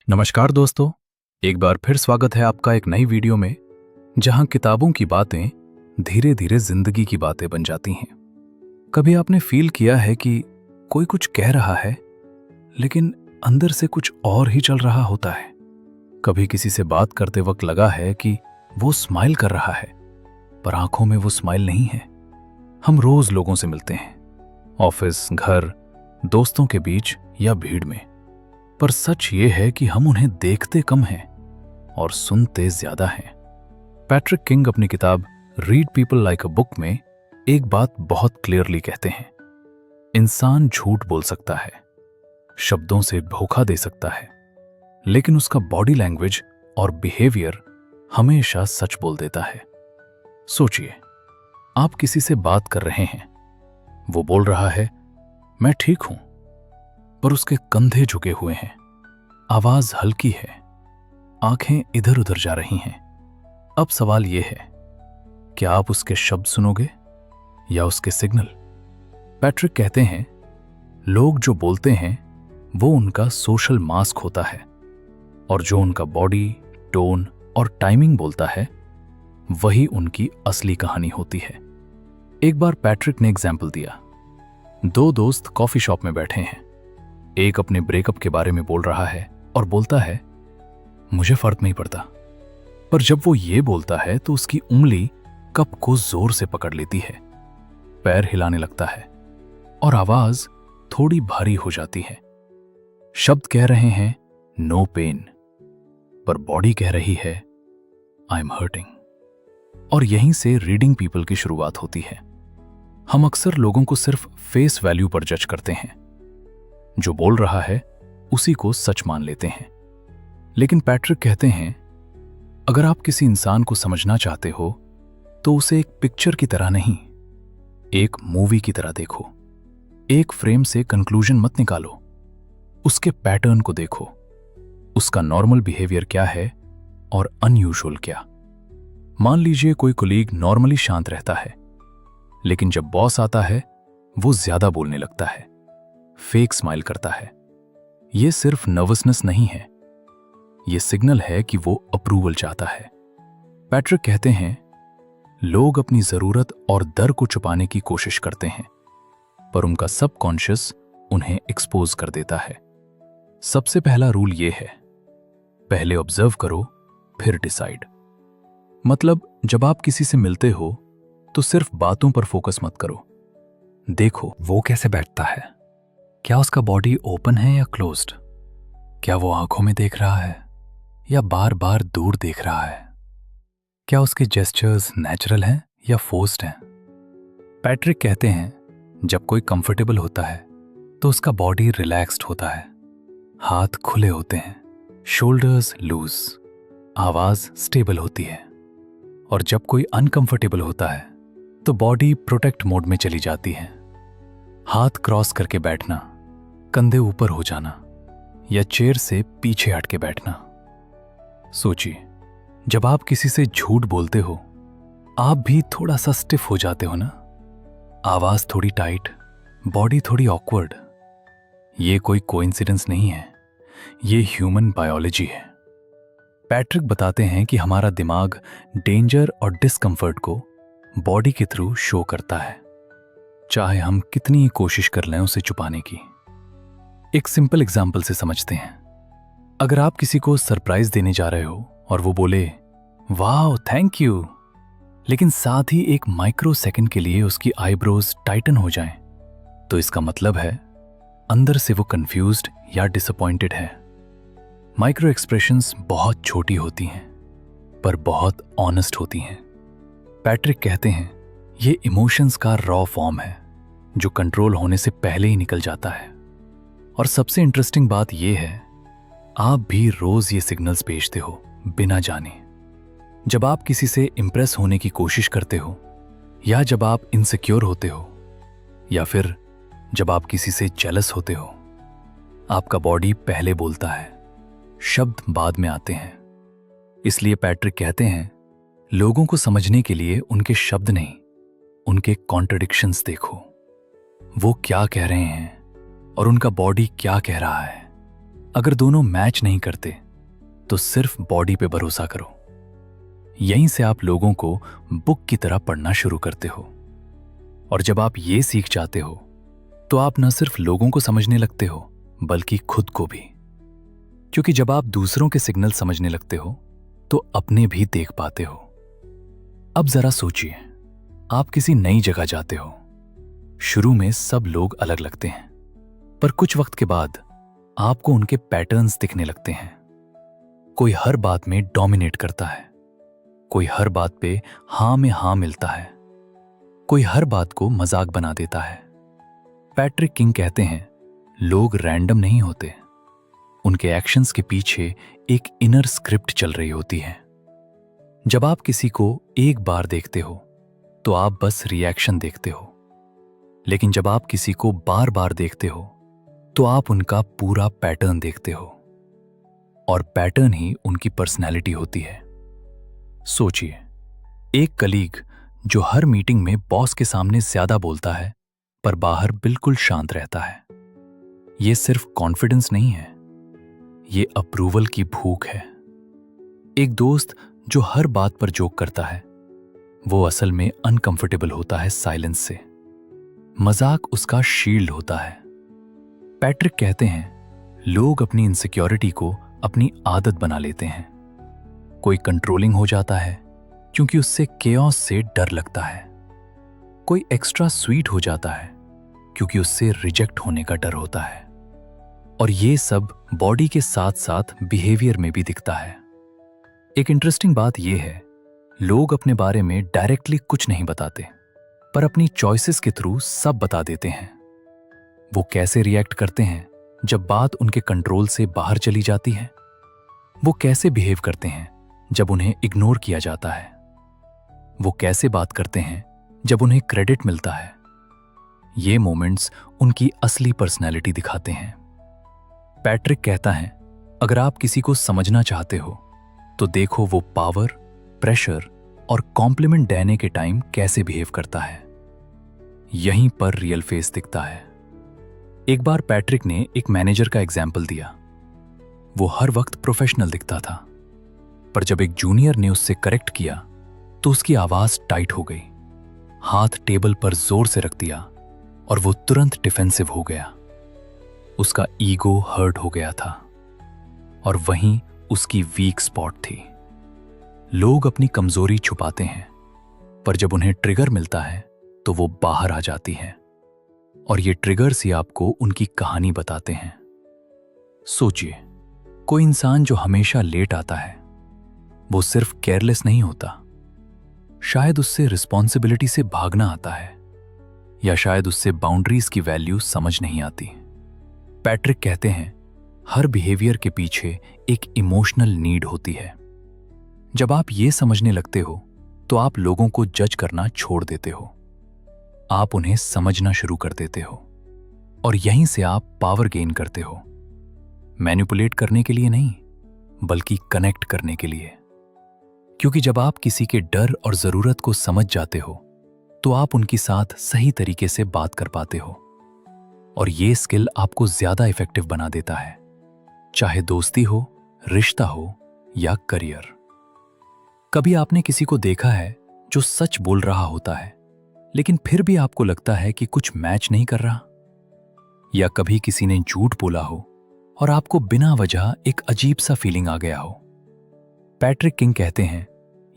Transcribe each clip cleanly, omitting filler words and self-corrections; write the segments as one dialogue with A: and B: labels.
A: नमस्कार दोस्तों, एक बार फिर स्वागत है आपका एक नई वीडियो में, जहां किताबों की बातें धीरे धीरे जिंदगी की बातें बन जाती हैं। कभी आपने फील किया है कि कोई कुछ कह रहा है लेकिन अंदर से कुछ और ही चल रहा होता है। कभी किसी से बात करते वक्त लगा है कि वो स्माइल कर रहा है, पर आंखों में वो स्माइल नहीं है। हम रोज लोगों से मिलते हैं, ऑफिस, घर, दोस्तों के बीच या भीड़ में, पर सच ये है कि हम उन्हें देखते कम हैं और सुनते ज्यादा हैं। पैट्रिक किंग अपनी किताब read people like a book में एक बात बहुत क्लियरली कहते हैं। इंसान झूठ बोल सकता है, शब्दों से धोखा दे सकता है, लेकिन उसका बॉडी लैंग्वेज और बिहेवियर हमेशा सच बोल देता है। सोचिए, आप किसी से बात कर रहे हैं, वो बोल रहा है मैं ठीक हूं, पर उसके कंधे झुके हुए हैं, आवाज हल्की है, आंखें इधर उधर जा रही हैं। अब सवाल यह है, क्या आप उसके शब्द सुनोगे या उसके सिग्नल? पैट्रिक कहते हैं, लोग जो बोलते हैं वो उनका सोशल मास्क होता है, और जो उनका बॉडी, टोन और टाइमिंग बोलता है वही उनकी असली कहानी होती है। एक बार पैट्रिक ने एग्जाम्पल दिया। दो दोस्त कॉफी शॉप में बैठे हैं। एक अपने ब्रेकअप के बारे में बोल रहा है और बोलता है मुझे फर्क नहीं पड़ता, पर जब वो ये बोलता है तो उसकी उंगली कप को जोर से पकड़ लेती है, पैर हिलाने लगता है और आवाज थोड़ी भारी हो जाती है। शब्द कह रहे हैं नो पेन, पर बॉडी कह रही है आई एम हर्टिंग। और यहीं से रीडिंग पीपल की शुरुआत होती है। हम अक्सर लोगों को सिर्फ फेस वैल्यू पर जज करते हैं, जो बोल रहा है उसी को सच मान लेते हैं। लेकिन पैट्रिक कहते हैं, अगर आप किसी इंसान को समझना चाहते हो तो उसे एक पिक्चर की तरह नहीं, एक मूवी की तरह देखो। एक फ्रेम से कंक्लूजन मत निकालो, उसके पैटर्न को देखो। उसका नॉर्मल बिहेवियर क्या है और अनयूजुअल क्या। मान लीजिए कोई कोलीग नॉर्मली शांत रहता है, लेकिन जब बॉस आता है वो ज्यादा बोलने लगता है, फेक स्माइल करता है। यह सिर्फ नर्वसनेस नहीं है, यह सिग्नल है कि वो अप्रूवल चाहता है। पैट्रिक कहते हैं, लोग अपनी जरूरत और डर को छुपाने की कोशिश करते हैं, पर उनका सबकॉन्शियस उन्हें एक्सपोज कर देता है। सबसे पहला रूल यह है, पहले ऑब्जर्व करो फिर डिसाइड। मतलब जब आप किसी से मिलते हो तो सिर्फ बातों पर फोकस मत करो, देखो वो कैसे बैठता है। क्या उसका बॉडी ओपन है या क्लोज्ड? क्या वो आंखों में देख रहा है या बार बार दूर देख रहा है? क्या उसके जेस्चर्स नेचुरल हैं या फोर्स्ड हैं? पैट्रिक कहते हैं, जब कोई कंफर्टेबल होता है तो उसका बॉडी रिलैक्स्ड होता है, हाथ खुले होते हैं, शोल्डर्स लूज, आवाज स्टेबल होती है। और जब कोई अनकंफर्टेबल होता है तो बॉडी प्रोटेक्ट मोड में चली जाती है, हाथ क्रॉस करके बैठना, कंधे ऊपर हो जाना या चेयर से पीछे हट के बैठना। सोचिए, जब आप किसी से झूठ बोलते हो आप भी थोड़ा सा स्टिफ हो जाते हो ना, आवाज थोड़ी टाइट, बॉडी थोड़ी ऑकवर्ड। ये कोई कोइंसिडेंस नहीं है, ये ह्यूमन बायोलॉजी है। पैट्रिक बताते हैं कि हमारा दिमाग डेंजर और डिस्कंफर्ट को बॉडी के थ्रू शो करता है, चाहे हम कितनी कोशिश कर लें उसे छुपाने की। एक सिंपल एग्जाम्पल से समझते हैं। अगर आप किसी को सरप्राइज देने जा रहे हो और वो बोले वाह थैंक यू, लेकिन साथ ही एक माइक्रो सेकंड के लिए उसकी आईब्रोज टाइटन हो जाएं, तो इसका मतलब है अंदर से वो कंफ्यूज्ड या डिसअपॉइंटेड है। माइक्रो एक्सप्रेशंस बहुत छोटी होती हैं पर बहुत ऑनेस्ट होती हैं। पैट्रिक कहते हैं, ये इमोशंस का रॉ फॉर्म है जो कंट्रोल होने से पहले ही निकल जाता है। और सबसे इंटरेस्टिंग बात यह है, आप भी रोज ये सिग्नल्स भेजते हो बिना जाने। जब आप किसी से इंप्रेस होने की कोशिश करते हो, या जब आप इनसिक्योर होते हो, या फिर जब आप किसी से जेलस होते हो, आपका बॉडी पहले बोलता है, शब्द बाद में आते हैं। इसलिए पैट्रिक कहते हैं, लोगों को समझने के लिए उनके शब्द नहीं, उनके कॉन्ट्रडिक्शंस देखो। वो क्या कह रहे हैं और उनका बॉडी क्या कह रहा है। अगर दोनों मैच नहीं करते तो सिर्फ बॉडी पे भरोसा करो। यहीं से आप लोगों को बुक की तरह पढ़ना शुरू करते हो। और जब आप ये सीख जाते हो तो आप न सिर्फ लोगों को समझने लगते हो बल्कि खुद को भी। क्योंकि जब आप दूसरों के सिग्नल समझने लगते हो तो अपने भी देख पाते हो। अब जरा सोचिए, आप किसी नई जगह जाते हो। शुरू में सब लोग अलग लगते हैं, पर कुछ वक्त के बाद आपको उनके पैटर्न्स दिखने लगते हैं। कोई हर बात में डोमिनेट करता है, कोई हर बात पे हां में हां मिलता है, कोई हर बात को मजाक बना देता है। पैट्रिक किंग कहते हैं, लोग रैंडम नहीं होते, उनके एक्शंस के पीछे एक इनर स्क्रिप्ट चल रही होती है। जब आप किसी को एक बार देखते हो तो आप बस रिएक्शन देखते हो, लेकिन जब आप किसी को बार बार देखते हो तो आप उनका पूरा पैटर्न देखते हो, और पैटर्न ही उनकी पर्सनैलिटी होती है। सोचिए, एक कलीग जो हर मीटिंग में बॉस के सामने ज्यादा बोलता है पर बाहर बिल्कुल शांत रहता है। यह सिर्फ कॉन्फिडेंस नहीं है, ये अप्रूवल की भूख है। एक दोस्त जो हर बात पर जोक करता है, वो असल में अनकंफर्टेबल होता है साइलेंस से। मजाक उसका शील्ड होता है। पैट्रिक कहते हैं, लोग अपनी इनसिक्योरिटी को अपनी आदत बना लेते हैं। कोई कंट्रोलिंग हो जाता है क्योंकि उससे केओस से डर लगता है। कोई एक्स्ट्रा स्वीट हो जाता है क्योंकि उससे रिजेक्ट होने का डर होता है। और ये सब बॉडी के साथ साथ बिहेवियर में भी दिखता है। एक इंटरेस्टिंग बात यह है, लोग अपने बारे में डायरेक्टली कुछ नहीं बताते, पर अपनी चॉइसेस के थ्रू सब बता देते हैं। वो कैसे रिएक्ट करते हैं जब बात उनके कंट्रोल से बाहर चली जाती है। वो कैसे बिहेव करते हैं जब उन्हें इग्नोर किया जाता है। वो कैसे बात करते हैं जब उन्हें क्रेडिट मिलता है। ये मोमेंट्स उनकी असली पर्सनैलिटी दिखाते हैं। पैट्रिक कहता है, अगर आप किसी को समझना चाहते हो तो देखो वो पावर, प्रेशर और कॉम्प्लीमेंट देने के टाइम कैसे बिहेव करता है। यहीं पर रियल फेस दिखता है। एक बार पैट्रिक ने एक मैनेजर का एग्जाम्पल दिया। वो हर वक्त प्रोफेशनल दिखता था, पर जब एक जूनियर ने उससे करेक्ट किया तो उसकी आवाज टाइट हो गई, हाथ टेबल पर जोर से रख दिया और वो तुरंत डिफेंसिव हो गया। उसका ईगो हर्ट हो गया था और वहीं उसकी वीक स्पॉट थी। लोग अपनी कमजोरी छुपाते हैं, पर जब उन्हें ट्रिगर मिलता है तो वो बाहर आ जाती है, और ये ट्रिगर्स ही आपको उनकी कहानी बताते हैं। सोचिए, कोई इंसान जो हमेशा लेट आता है, वो सिर्फ केयरलेस नहीं होता। शायद उससे रिस्पॉन्सिबिलिटी से भागना आता है, या शायद उससे बाउंड्रीज की वैल्यू समझ नहीं आती। पैट्रिक कहते हैं, हर बिहेवियर के पीछे एक इमोशनल नीड होती है। जब आप ये समझने लगते हो तो आप लोगों को जज करना छोड़ देते हो। आप उन्हें समझना शुरू कर देते हो, और यहीं से आप पावर गेन करते हो। मैनिपुलेट करने के लिए नहीं, बल्कि कनेक्ट करने के लिए। क्योंकि जब आप किसी के डर और जरूरत को समझ जाते हो तो आप उनके साथ सही तरीके से बात कर पाते हो, और ये स्किल आपको ज्यादा इफेक्टिव बना देता है, चाहे दोस्ती हो, रिश्ता हो या करियर। कभी आपने किसी को देखा है जो सच बोल रहा होता है लेकिन फिर भी आपको लगता है कि कुछ मैच नहीं कर रहा? या कभी किसी ने झूठ बोला हो और आपको बिना वजह एक अजीब सा फीलिंग आ गया हो? पैट्रिक किंग कहते हैं,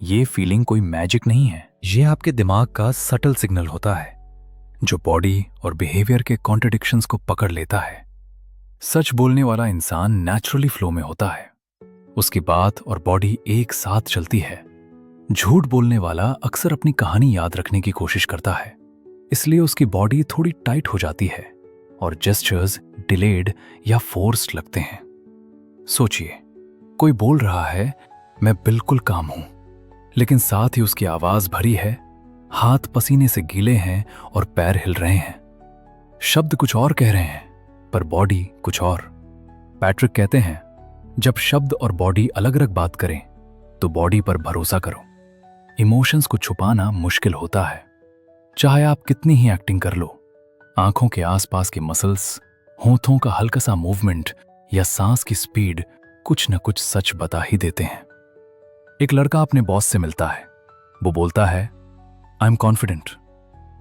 A: ये फीलिंग कोई मैजिक नहीं है, ये आपके दिमाग का सटल सिग्नल होता है जो बॉडी और बिहेवियर के कॉन्ट्रडिक्शंस को पकड़ लेता है। सच बोलने वाला इंसान नेचुरली फ्लो में होता है, उसकी बात और बॉडी एक साथ चलती है। झूठ बोलने वाला अक्सर अपनी कहानी याद रखने की कोशिश करता है, इसलिए उसकी बॉडी थोड़ी टाइट हो जाती है और जेस्चर्स डिलेड या फोर्स्ड लगते हैं। सोचिए, कोई बोल रहा है, मैं बिल्कुल काम हूं, लेकिन साथ ही उसकी आवाज भरी है, हाथ पसीने से गीले हैं और पैर हिल रहे हैं। शब्द कुछ और कह रहे हैं पर बॉडी कुछ और। पैट्रिक कहते हैं, जब शब्द और बॉडी अलग अलग बात करें तो बॉडी पर भरोसा करो। इमोशंस को छुपाना मुश्किल होता है, चाहे आप कितनी ही एक्टिंग कर लो, आंखों के आसपास के मसल्स, होठों का हल्का सा मूवमेंट या सांस की स्पीड कुछ न कुछ सच बता ही देते हैं। एक लड़का अपने बॉस से मिलता है। वो बोलता है, आई एम कॉन्फिडेंट,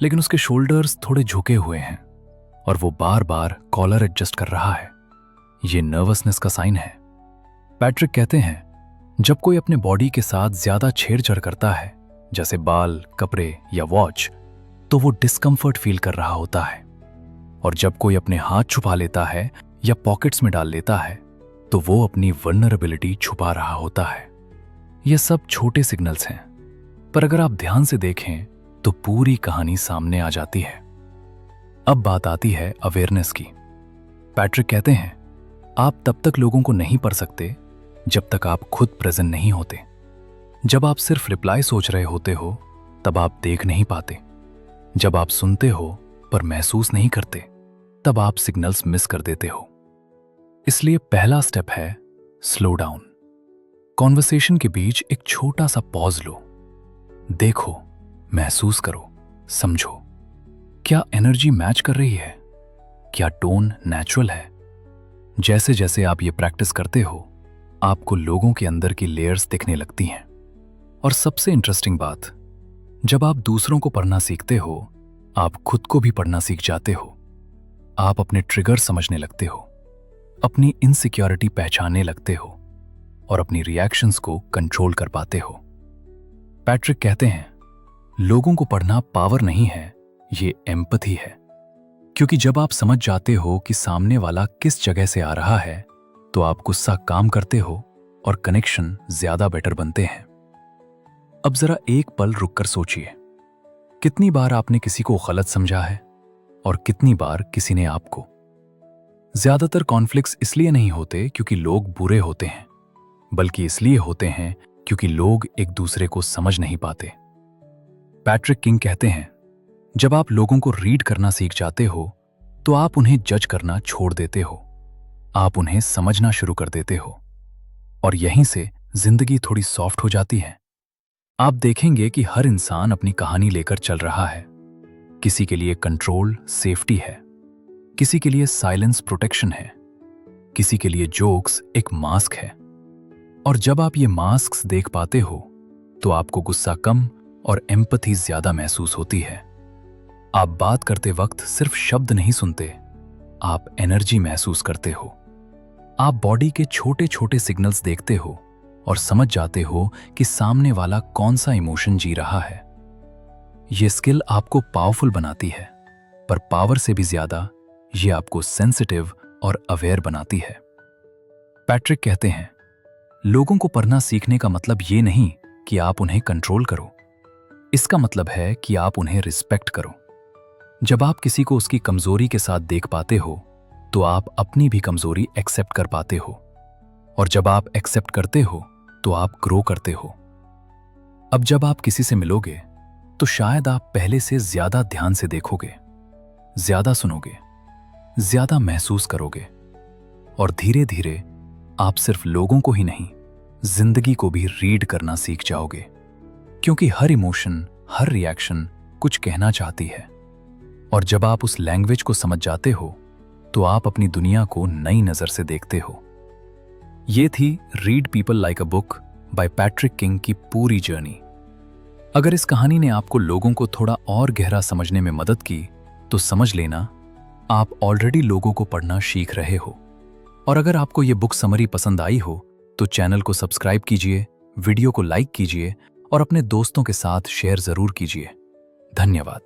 A: लेकिन उसके शोल्डर्स थोड़े झुके हुए हैं और वो बार बार कॉलर एडजस्ट कर रहा है। ये नर्वसनेस का साइन है। पैट्रिक कहते हैं, जब कोई अपने बॉडी के साथ ज्यादा छेड़छाड़ करता है, जैसे बाल, कपड़े या वॉच, तो वो डिस्कंफर्ट फील कर रहा होता है। और जब कोई अपने हाथ छुपा लेता है या पॉकेट्स में डाल लेता है, तो वो अपनी वल्नरेबिलिटी छुपा रहा होता है। ये सब छोटे सिग्नल्स हैं, पर अगर आप ध्यान से देखें तो पूरी कहानी सामने आ जाती है। अब बात आती है अवेयरनेस की। पैट्रिक कहते हैं, आप तब तक लोगों को नहीं पढ़ सकते जब तक आप खुद प्रेजेंट नहीं होते। जब आप सिर्फ रिप्लाई सोच रहे होते हो, तब आप देख नहीं पाते। जब आप सुनते हो पर महसूस नहीं करते, तब आप सिग्नल्स मिस कर देते हो। इसलिए पहला स्टेप है स्लो डाउन। कॉन्वर्सेशन के बीच एक छोटा सा पॉज लो। देखो, महसूस करो, समझो। क्या एनर्जी मैच कर रही है? क्या टोन नेचुरल है? जैसे जैसे आप ये प्रैक्टिस करते हो, आपको लोगों के अंदर की लेयर्स दिखने लगती हैं। और सबसे इंटरेस्टिंग बात, जब आप दूसरों को पढ़ना सीखते हो, आप खुद को भी पढ़ना सीख जाते हो। आप अपने ट्रिगर समझने लगते हो, अपनी इनसिक्योरिटी पहचानने लगते हो और अपनी रिएक्शंस को कंट्रोल कर पाते हो। पैट्रिक कहते हैं, लोगों को पढ़ना पावर नहीं है, ये एम्पैथी है। क्योंकि जब आप समझ जाते हो कि सामने वाला किस जगह से आ रहा है, तो आप गुस्सा काम करते हो और कनेक्शन ज्यादा बेटर बनते हैं। अब जरा एक पल रुककर सोचिए, कितनी बार आपने किसी को गलत समझा है और कितनी बार किसी ने आपको। ज्यादातर कॉन्फ्लिक्ट्स इसलिए नहीं होते क्योंकि लोग बुरे होते हैं, बल्कि इसलिए होते हैं क्योंकि लोग एक दूसरे को समझ नहीं पाते। पैट्रिक किंग कहते हैं, जब आप लोगों को रीड करना सीख जाते हो, तो आप उन्हें जज करना छोड़ देते हो। आप उन्हें समझना शुरू कर देते हो और यहीं से जिंदगी थोड़ी सॉफ्ट हो जाती है। आप देखेंगे कि हर इंसान अपनी कहानी लेकर चल रहा है। किसी के लिए कंट्रोल सेफ्टी है, किसी के लिए साइलेंस प्रोटेक्शन है, किसी के लिए जोक्स एक मास्क है। और जब आप ये मास्क्स देख पाते हो, तो आपको गुस्सा कम और एम्पैथी ज्यादा महसूस होती है। आप बात करते वक्त सिर्फ शब्द नहीं सुनते, आप एनर्जी महसूस करते हो। आप बॉडी के छोटे छोटे सिग्नल्स देखते हो और समझ जाते हो कि सामने वाला कौन सा इमोशन जी रहा है। ये स्किल आपको पावरफुल बनाती है, पर पावर से भी ज्यादा ये आपको सेंसिटिव और अवेयर बनाती है। पैट्रिक कहते हैं, लोगों को पढ़ना सीखने का मतलब ये नहीं कि आप उन्हें कंट्रोल करो। इसका मतलब है कि आप उन्हें रिस्पेक्ट करो। जब आप किसी को उसकी कमजोरी के साथ देख पाते हो, तो आप अपनी भी कमजोरी एक्सेप्ट कर पाते हो। और जब आप एक्सेप्ट करते हो, तो आप ग्रो करते हो। अब जब आप किसी से मिलोगे, तो शायद आप पहले से ज्यादा ध्यान से देखोगे, ज्यादा सुनोगे, ज्यादा महसूस करोगे और धीरे धीरे आप सिर्फ लोगों को ही नहीं, जिंदगी को भी रीड करना सीख जाओगे। क्योंकि हर इमोशन, हर रिएक्शन कुछ कहना चाहती है। और जब आप उस लैंग्वेज को समझ जाते हो, तो आप अपनी दुनिया को नई नजर से देखते हो। ये थी read people like a book by Patrick king की पूरी जर्नी। अगर इस कहानी ने आपको लोगों को थोड़ा और गहरा समझने में मदद की, तो समझ लेना आप ऑलरेडी लोगों को पढ़ना सीख रहे हो। और अगर आपको ये बुक समरी पसंद आई हो, तो चैनल को सब्सक्राइब कीजिए, वीडियो को लाइक कीजिए और अपने दोस्तों के साथ शेयर जरूर कीजिए। धन्यवाद।